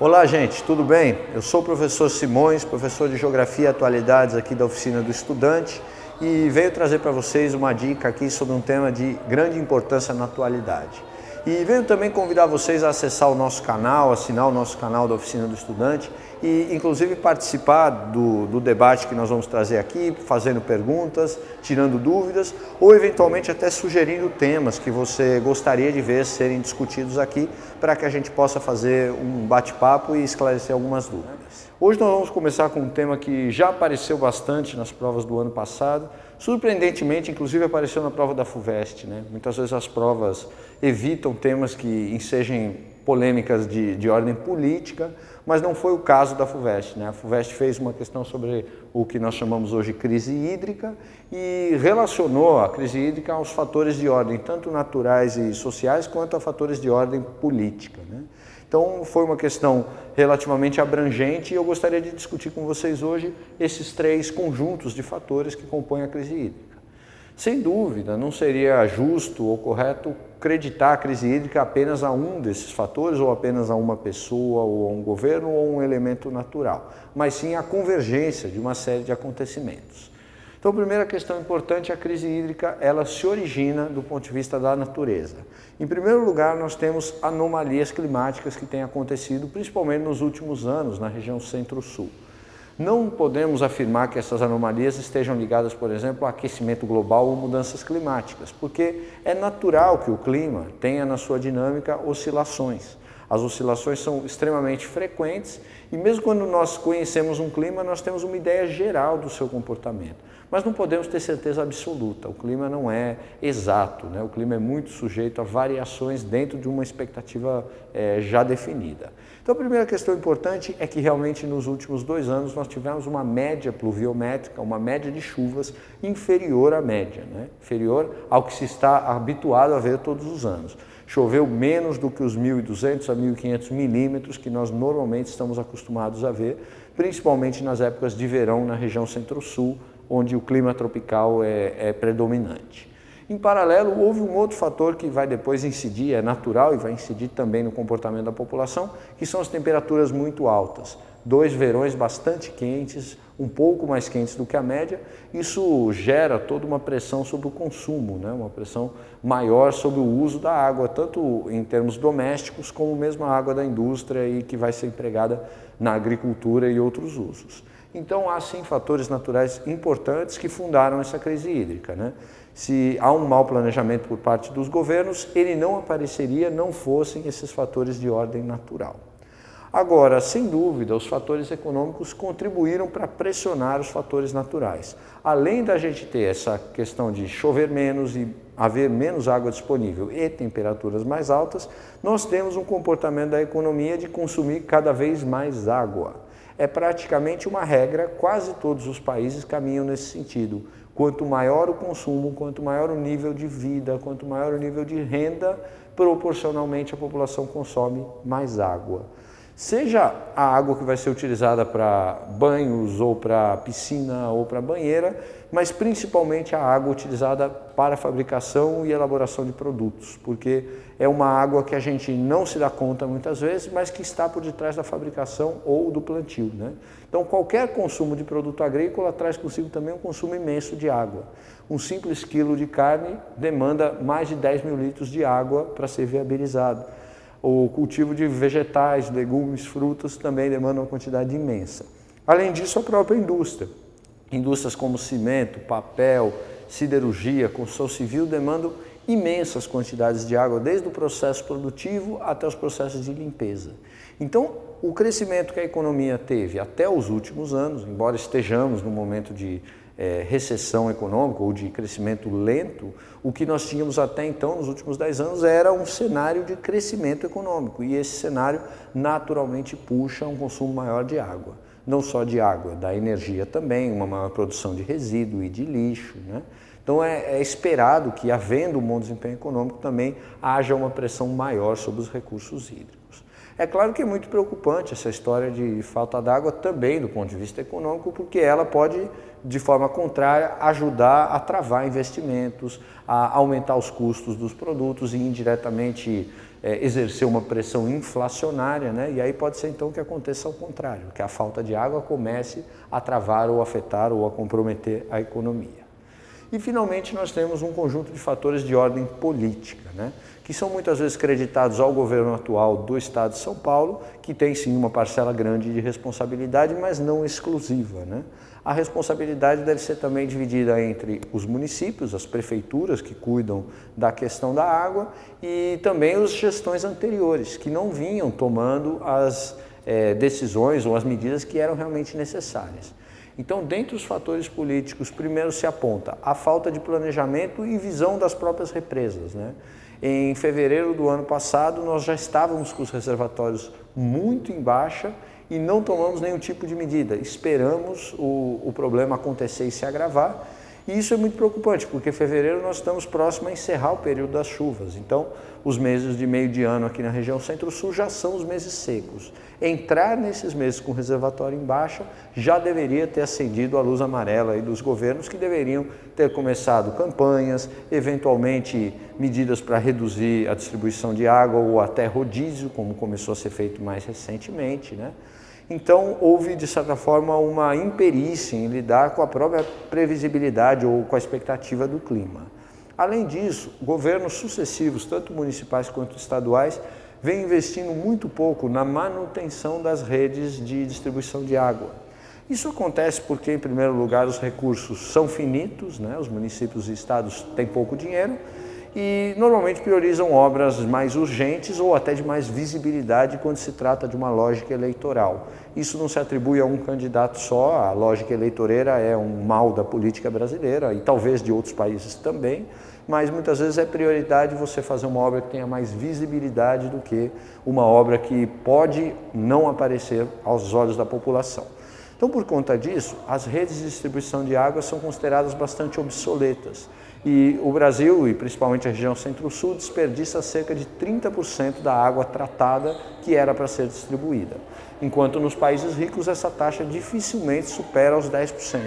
Olá, gente, tudo bem? Eu sou o professor Simões, professor de Geografia e Atualidades aqui da Oficina do Estudante e venho trazer para vocês uma dica aqui sobre um tema de grande importância na atualidade. E venho também convidar vocês a acessar o nosso canal, assinar o nosso canal da Oficina do Estudante e inclusive participar do debate que nós vamos trazer aqui, fazendo perguntas, tirando dúvidas ou eventualmente até sugerindo temas que você gostaria de ver serem discutidos aqui para que a gente possa fazer um bate-papo e esclarecer algumas dúvidas. Hoje nós vamos começar com um tema que já apareceu bastante nas provas do ano passado, surpreendentemente, inclusive apareceu na prova da FUVEST, né? Muitas vezes as provas evitam temas que ensejem polêmicas de ordem política, mas não foi o caso da FUVEST, né? A FUVEST fez uma questão sobre o que nós chamamos hoje de crise hídrica e relacionou a crise hídrica aos fatores de ordem tanto naturais e sociais quanto a fatores de ordem política, né? Então foi uma questão relativamente abrangente e eu gostaria de discutir com vocês hoje esses três conjuntos de fatores que compõem a crise hídrica. Sem dúvida, não seria justo ou correto acreditar a crise hídrica apenas a um desses fatores, ou apenas a uma pessoa, ou a um governo, ou um elemento natural, mas sim a convergência de uma série de acontecimentos. Então, a primeira questão importante, a crise hídrica, ela se origina do ponto de vista da natureza. Em primeiro lugar, nós temos anomalias climáticas que têm acontecido, principalmente nos últimos anos, na região centro-sul. Não podemos afirmar que essas anomalias estejam ligadas, por exemplo, ao aquecimento global ou mudanças climáticas, porque é natural que o clima tenha na sua dinâmica oscilações. As oscilações são extremamente frequentes e mesmo quando nós conhecemos um clima, nós temos uma ideia geral do seu comportamento. Mas não podemos ter certeza absoluta, o clima não é exato, né? O clima é muito sujeito a variações dentro de uma expectativa já definida. Então a primeira questão importante é que realmente nos últimos 2 anos nós tivemos uma média pluviométrica, uma média de chuvas inferior à média, né? Inferior ao que se está habituado a ver todos os anos. Choveu menos do que os 1.200 a 1.500 milímetros que nós normalmente estamos acostumados a ver, principalmente nas épocas de verão na região centro-sul, onde o clima tropical é predominante. Em paralelo, houve um outro fator que vai depois incidir, é natural e vai incidir também no comportamento da população, que são as temperaturas muito altas. 2 verões bastante quentes, um pouco mais quentes do que a média, isso gera toda uma pressão sobre o consumo, né? Uma pressão maior sobre o uso da água, tanto em termos domésticos como mesmo a água da indústria e que vai ser empregada na agricultura e outros usos. Então há sim fatores naturais importantes que fundaram essa crise hídrica, né? Se há um mau planejamento por parte dos governos, ele não apareceria, não fossem esses fatores de ordem natural. Agora, sem dúvida, os fatores econômicos contribuíram para pressionar os fatores naturais. Além da gente ter essa questão de chover menos e haver menos água disponível e temperaturas mais altas, nós temos um comportamento da economia de consumir cada vez mais água. É praticamente uma regra, quase todos os países caminham nesse sentido. Quanto maior o consumo, quanto maior o nível de vida, quanto maior o nível de renda, proporcionalmente a população consome mais água. Seja a água que vai ser utilizada para banhos, ou para piscina, ou para banheira, mas principalmente a água utilizada para a fabricação e elaboração de produtos, porque é uma água que a gente não se dá conta muitas vezes, mas que está por detrás da fabricação ou do plantio, né? Então qualquer consumo de produto agrícola traz consigo também um consumo imenso de água. Um simples quilo de carne demanda mais de 10 mil litros de água para ser viabilizado. O cultivo de vegetais, legumes, frutas também demanda uma quantidade imensa. Além disso, a própria indústria. Indústrias como cimento, papel, siderurgia, construção civil demandam imensas quantidades de água, desde o processo produtivo até os processos de limpeza. Então, o crescimento que a economia teve até os últimos anos, embora estejamos num momento de recessão econômica ou de crescimento lento, o que nós tínhamos até então, nos últimos 10 anos, era um cenário de crescimento econômico e esse cenário naturalmente puxa um consumo maior de água. Não só de água, da energia também, uma maior produção de resíduo e de lixo, né? Então é esperado que, havendo um bom desempenho econômico, também haja uma pressão maior sobre os recursos hídricos. É claro que é muito preocupante essa história de falta d'água também do ponto de vista econômico, porque ela pode de forma contrária, ajudar a travar investimentos, a aumentar os custos dos produtos e indiretamente exercer uma pressão inflacionária, né? E aí pode ser então que aconteça ao contrário, que a falta de água comece a travar ou afetar ou a comprometer a economia. E finalmente nós temos um conjunto de fatores de ordem política, né? Que são muitas vezes creditados ao governo atual do estado de São Paulo, que tem sim uma parcela grande de responsabilidade, mas não exclusiva, né? A responsabilidade deve ser também dividida entre os municípios, as prefeituras que cuidam da questão da água e também as gestões anteriores, que não vinham tomando as decisões ou as medidas que eram realmente necessárias. Então, dentre os fatores políticos, primeiro se aponta a falta de planejamento e visão das próprias represas, né? Em fevereiro do ano passado, nós já estávamos com os reservatórios muito em baixa e não tomamos nenhum tipo de medida. Esperamos o problema acontecer e se agravar. E isso é muito preocupante, porque em fevereiro nós estamos próximos a encerrar o período das chuvas. Então, os meses de meio de ano aqui na região Centro-Sul já são os meses secos. Entrar nesses meses com reservatório em baixa já deveria ter acendido a luz amarela aí dos governos, que deveriam ter começado campanhas, eventualmente medidas para reduzir a distribuição de água ou até rodízio, como começou a ser feito mais recentemente, né? Então, houve, de certa forma, uma imperícia em lidar com a própria previsibilidade ou com a expectativa do clima. Além disso, governos sucessivos, tanto municipais quanto estaduais, vêm investindo muito pouco na manutenção das redes de distribuição de água. Isso acontece porque, em primeiro lugar, os recursos são finitos, né? Os municípios e estados têm pouco dinheiro, e normalmente priorizam obras mais urgentes ou até de mais visibilidade quando se trata de uma lógica eleitoral. Isso não se atribui a um candidato só, a lógica eleitoreira é um mal da política brasileira e talvez de outros países também, mas muitas vezes é prioridade você fazer uma obra que tenha mais visibilidade do que uma obra que pode não aparecer aos olhos da população. Então, por conta disso, as redes de distribuição de água são consideradas bastante obsoletas. E o Brasil, e principalmente a região Centro-Sul, desperdiça cerca de 30% da água tratada que era para ser distribuída. Enquanto nos países ricos essa taxa dificilmente supera os 10%.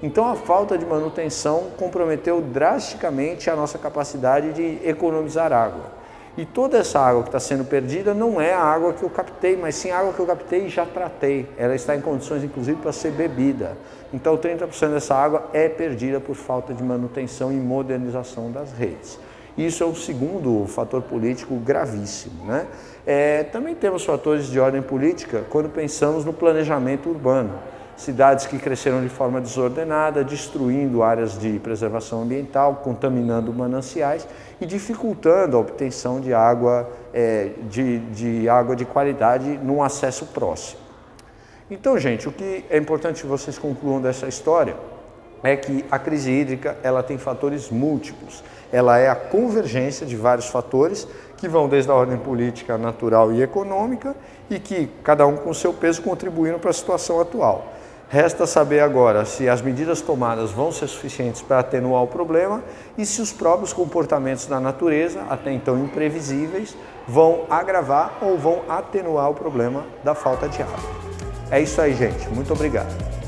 Então a falta de manutenção comprometeu drasticamente a nossa capacidade de economizar água. E toda essa água que está sendo perdida não é a água que eu captei, mas sim a água que eu captei e já tratei. Ela está em condições, inclusive, para ser bebida. Então, 30% dessa água é perdida por falta de manutenção e modernização das redes. Isso é o segundo fator político gravíssimo, né? Também temos fatores de ordem política quando pensamos no planejamento urbano. Cidades que cresceram de forma desordenada, destruindo áreas de preservação ambiental, contaminando mananciais e dificultando a obtenção de água, água de qualidade num acesso próximo. Então, gente, o que é importante que vocês concluam dessa história é que a crise hídrica ela tem fatores múltiplos. Ela é a convergência de vários fatores que vão desde a ordem política, natural e econômica e que, cada um com seu peso, contribuíram para a situação atual. Resta saber agora se as medidas tomadas vão ser suficientes para atenuar o problema e se os próprios comportamentos da natureza, até então imprevisíveis, vão agravar ou vão atenuar o problema da falta de água. É isso aí, gente. Muito obrigado.